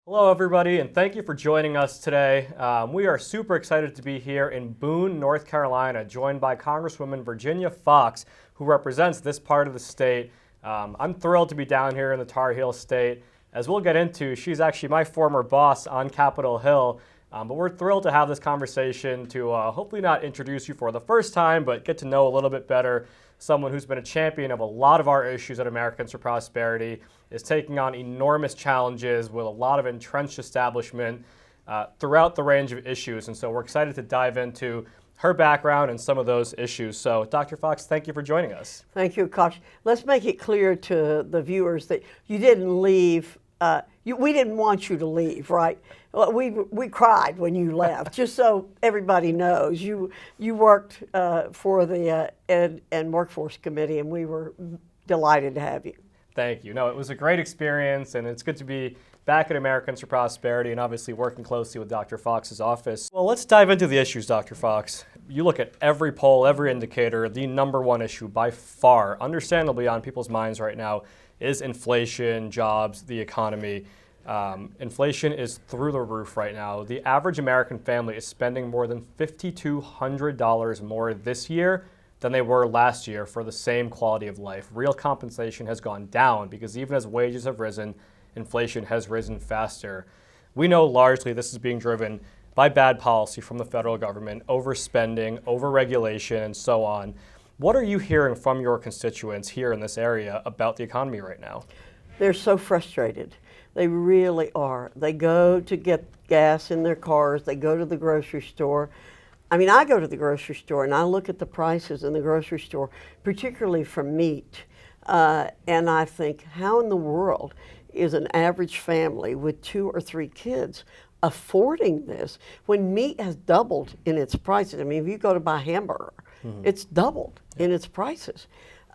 Hello, everybody, and thank you for joining us today. We are super excited to be here in Boone, North Carolina, joined by Congresswoman Virginia Foxx, who represents this part of the state. I'm thrilled to be down here in the Tar Heel State. As we'll get into, she's actually my former boss on Capitol Hill, but we're thrilled to have this conversation to hopefully not introduce you for the first time, but get to know a little bit better someone who's been a champion of a lot of our issues at Americans for Prosperity, is taking on enormous challenges with a lot of entrenched establishment throughout the range of issues. And so we're excited to dive into her background and some of those issues. So Dr. Foxx, thank you for joining us. Thank you, Kosh. Let's make it clear to the viewers that you didn't leave. We didn't want you to leave, right? We cried when you left, just so everybody knows. You worked for the Ed and Workforce Committee, and we were delighted to have you. Thank you. No, it was a great experience, and it's good to be back at Americans for Prosperity and obviously working closely with Dr. Foxx's office. Well, let's dive into the issues, Dr. Foxx. You look at every poll, every indicator, the number one issue by far, understandably on people's minds right now, is inflation, jobs, the economy. Inflation is through the roof right now. The average American family is spending more than $5,200 more this year than they were last year for the same quality of life. Real compensation has gone down because even as wages have risen, inflation has risen faster. We know largely this is being driven by bad policy from the federal government, overspending, overregulation, and so on. What are you hearing from your constituents here in this area about the economy right now? They're so frustrated. They really are. They go to get gas in their cars. They go to the grocery store. I mean, I go to the grocery store and I look at the prices in the grocery store, particularly for meat, and I think, how in the world is an average family with 2 or 3 kids affording this when meat has doubled in its prices? I mean, if you go to buy a hamburger, it's doubled in its prices,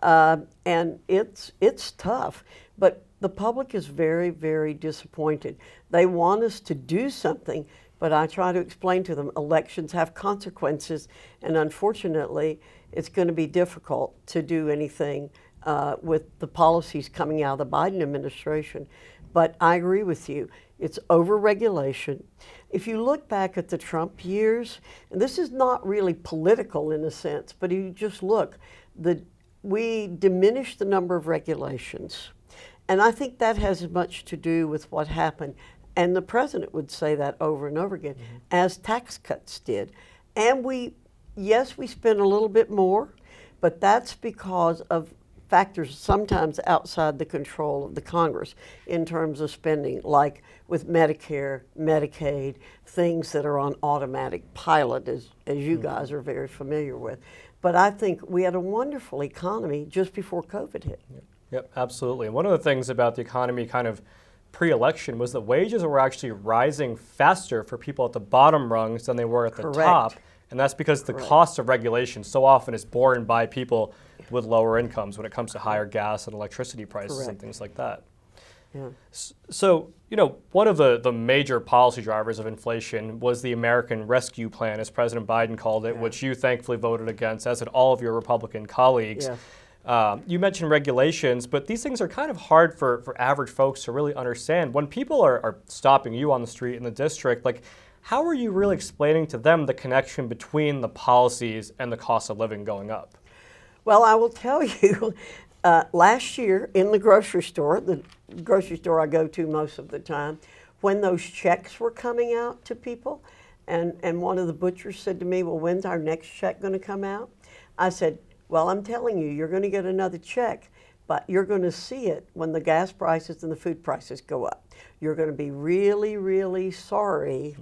and it's tough. But the public is very, very disappointed. They want us to do something, but I try to explain to them elections have consequences, and unfortunately, it's going to be difficult to do anything with the policies coming out of the Biden administration. But I agree with you. It's overregulation. If you look back at the Trump years, and this is not really political in a sense, but you just look, we diminished the number of regulations. And I think that has much to do with what happened. And the president would say that over and over again, as tax cuts did. And yes, we spent a little bit more, but that's because of factors sometimes outside the control of the Congress in terms of spending, like with Medicare, Medicaid, things that are on automatic pilot, as you guys are very familiar with. But I think we had a wonderful economy just before COVID hit. Yep, absolutely. And one of the things about the economy kind of pre-election was that wages were actually rising faster for people at the bottom rungs than they were at the top. And that's because the cost of regulation so often is borne by people with lower incomes when it comes to higher gas and electricity prices and things like that. Yeah. So, one of the major policy drivers of inflation was the American Rescue Plan, as President Biden called it, which you thankfully voted against, as did all of your Republican colleagues. Yeah. You mentioned regulations, but these things are kind of hard for average folks to really understand. When people are stopping you on the street in the district, like, how are you really explaining to them the connection between the policies and the cost of living going up? Well, I will tell you, last year in the grocery store I go to most of the time, when those checks were coming out to people, and one of the butchers said to me, well, when's our next check going to come out? I said, well, I'm telling you, you're going to get another check, but you're going to see it when the gas prices and the food prices go up. You're going to be really, really sorry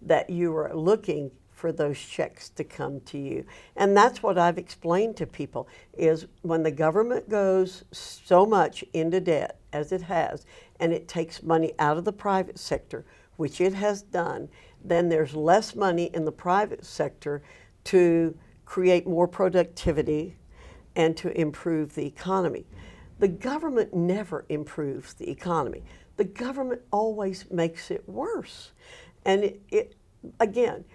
that you were looking for those checks to come to you. And that's what I've explained to people, is when the government goes so much into debt, as it has, and it takes money out of the private sector, which it has done, then there's less money in the private sector to create more productivity and to improve the economy. The government never improves the economy. The government always makes it worse. And again,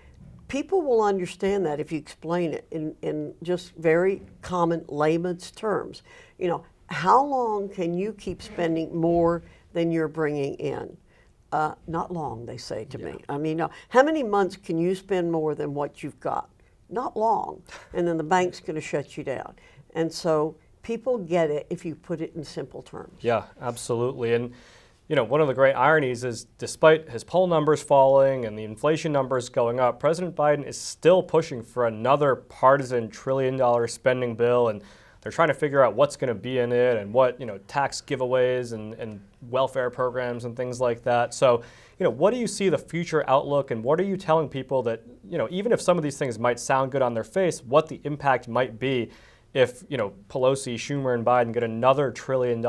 people will understand that if you explain it in just very common layman's terms. How long can you keep spending more than you're bringing in? Not long, they say to me. I mean, how many months can you spend more than what you've got? Not long. And then the bank's going to shut you down. And so people get it if you put it in simple terms. Yeah, absolutely. And you know, one of the great ironies is despite his poll numbers falling and the inflation numbers going up, President Biden is still pushing for another partisan $1 trillion spending bill, and they're trying to figure out what's going to be in it and what, you know, tax giveaways and welfare programs and things like that. So, you know, what do you see the future outlook, and what are you telling people that, you know, even if some of these things might sound good on their face, what the impact might be if, you know, Pelosi, Schumer, and Biden get another $1 trillion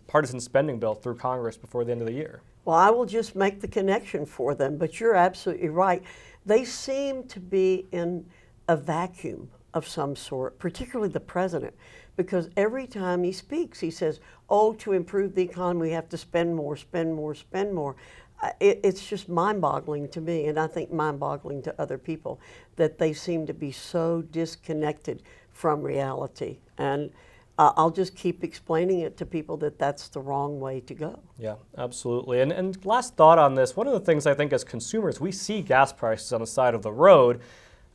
partisan spending bill through Congress before the end of the year? Well, I will just make the connection for them, but you're absolutely right. They seem to be in a vacuum of some sort, particularly the president, because every time he speaks, he says, oh, to improve the economy, we have to spend more, spend more, spend more. It's just mind-boggling to me, and I think mind-boggling to other people, that they seem to be so disconnected from reality. And I'll just keep explaining it to people that that's the wrong way to go. Yeah, absolutely. And last thought on this, one of the things I think as consumers, we see gas prices on the side of the road,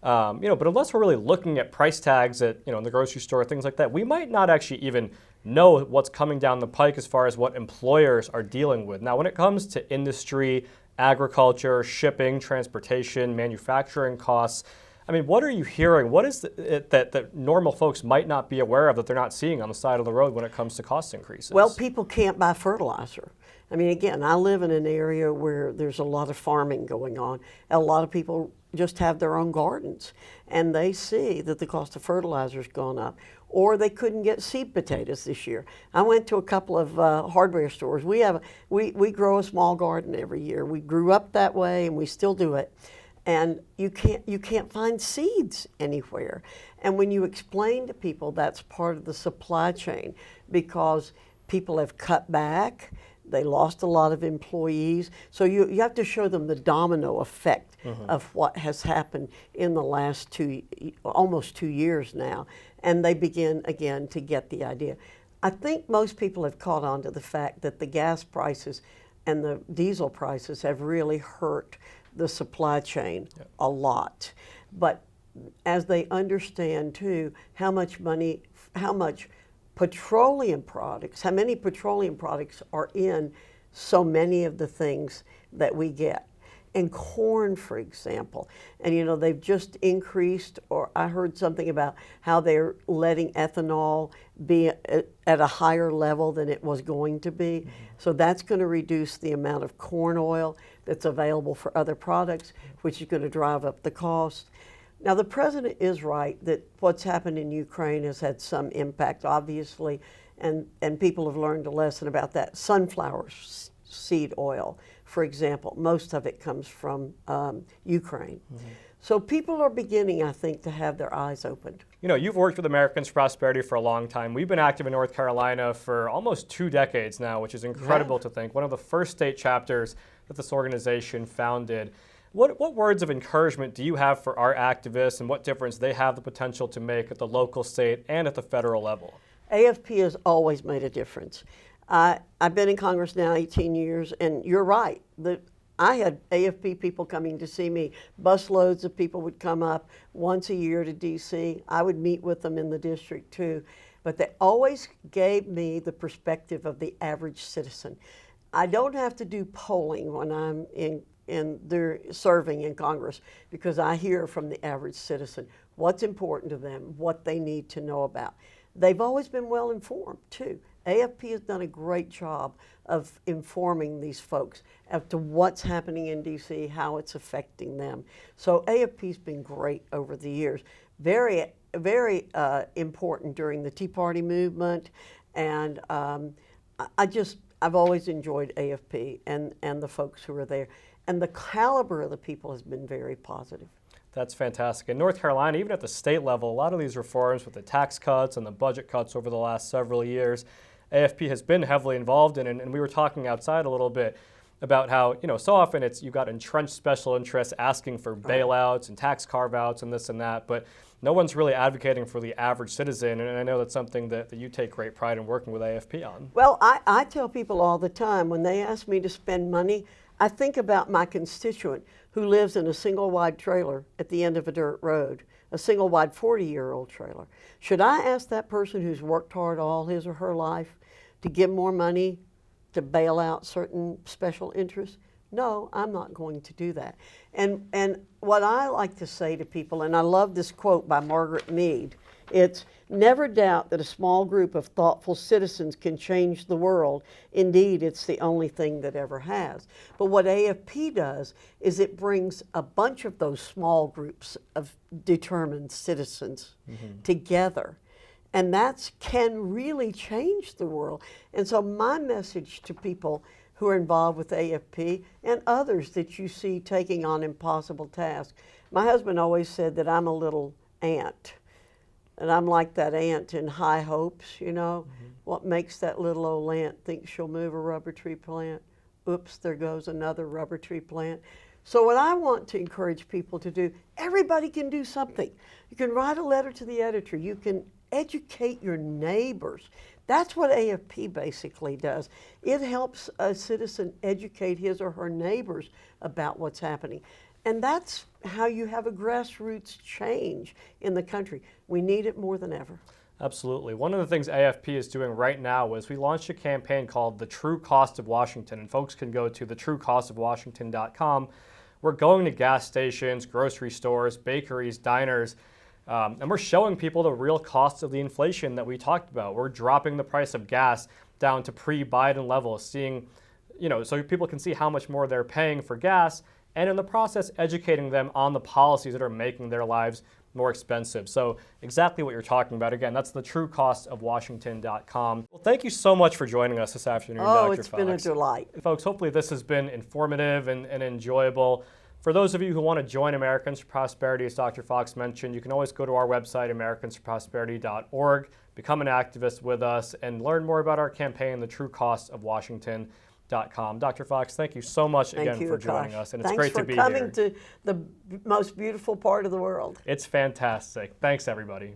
you know, but unless we're really looking at price tags at, you know, in the grocery store, things like that, we might not actually even know what's coming down the pike as far as what employers are dealing with. Now, when it comes to industry, agriculture, shipping, transportation, manufacturing costs, I mean, what are you hearing? What is it that normal folks might not be aware of that they're not seeing on the side of the road when it comes to cost increases? Well, people can't buy fertilizer. I mean, again, I live in an area where there's a lot of farming going on. A lot of people just have their own gardens, and they see that the cost of fertilizer has gone up, or they couldn't get seed potatoes this year. I went to a couple of hardware stores. We grow a small garden every year. We grew up that way, and we still do it. And you can't find seeds anywhere. And when you explain to people that's part of the supply chain, because people have cut back, they lost a lot of employees. So you have to show them the domino effect of what has happened in the last almost 2 years now. And they begin again to get the idea. I think most people have caught on to the fact that the gas prices and the diesel prices have really hurt the supply chain a lot. But as they understand too how much petroleum products, how many petroleum products are in so many of the things that we get. And corn, for example. And you know, they've just increased, or I heard something about how they're letting ethanol be at a higher level than it was going to be. So that's going to reduce the amount of corn oil that's available for other products, which is going to drive up the cost. Now, the president is right that what's happened in Ukraine has had some impact, obviously, and people have learned a lesson about that. Sunflower seed oil, for example, most of it comes from Ukraine. So people are beginning, I think, to have their eyes opened. You know, you've worked with Americans for Prosperity for a long time. We've been active in North Carolina for almost 2 decades now, which is incredible to think. One of the first state chapters that this organization founded. What words of encouragement do you have for our activists, and what difference they have the potential to make at the local, state, and at the federal level? AFP has always made a difference. I've been in Congress now 18 years, and you're right. I had AFP people coming to see me. Busloads of people would come up once a year to D.C. I would meet with them in the district too. But they always gave me the perspective of the average citizen. I don't have to do polling when I'm they're serving in Congress, because I hear from the average citizen what's important to them, what they need to know about. They've always been well informed too. AFP has done a great job of informing these folks as to what's happening in DC, how it's affecting them. So AFP's been great over the years. Very, very important during the Tea Party movement, and I've always enjoyed AFP and the folks who are there. And the caliber of the people has been very positive. That's fantastic. In North Carolina, even at the state level, a lot of these reforms with the tax cuts and the budget cuts over the last several years, AFP has been heavily involved in, and we were talking outside a little bit. about how, so often you've got entrenched special interests asking for bailouts and tax carve-outs and this and that, but no one's really advocating for the average citizen, and I know that's something that you take great pride in working with AFP on. Well, I tell people all the time, when they ask me to spend money, I think about my constituent who lives in a single-wide trailer at the end of a dirt road, a single-wide 40-year-old trailer. Should I ask that person who's worked hard all his or her life to give more money to bail out certain special interests? No, I'm not going to do that. And what I like to say to people, and I love this quote by Margaret Mead, it's never doubt that a small group of thoughtful citizens can change the world. Indeed, it's the only thing that ever has. But what AFP does is it brings a bunch of those small groups of determined citizens together. And that can really change the world. And so my message to people who are involved with AFP and others that you see taking on impossible tasks. My husband always said that I'm a little ant. And I'm like that ant in High Hopes, What makes that little old ant think she'll move a rubber tree plant? Oops, there goes another rubber tree plant. So what I want to encourage people to do, everybody can do something. You can write a letter to the editor. You can educate your neighbors. That's what AFP basically does. It helps a citizen educate his or her neighbors about what's happening. And that's how you have a grassroots change in the country. We need it more than ever. Absolutely. One of the things AFP is doing right now is we launched a campaign called The True Cost of Washington, and folks can go to thetruecostofwashington.com. We're going to gas stations, grocery stores, bakeries, diners, and we're showing people the real costs of the inflation that we talked about. We're dropping the price of gas down to pre-Biden levels, so people can see how much more they're paying for gas, and in the process, educating them on the policies that are making their lives more expensive. So exactly what you're talking about. Again, that's thetruecostofwashington.com. Well, thank you so much for joining us this afternoon, Dr. Foxx. Oh, it's been a delight. Folks, hopefully this has been informative and enjoyable. For those of you who want to join Americans for Prosperity, as Dr. Foxx mentioned, you can always go to our website, americansforprosperity.org, become an activist with us, and learn more about our campaign, The True Cost of Washington.com. Dr. Foxx, thank you so much again for joining us, and it's great to be here. Thanks for coming to the most beautiful part of the world. It's fantastic. Thanks, everybody.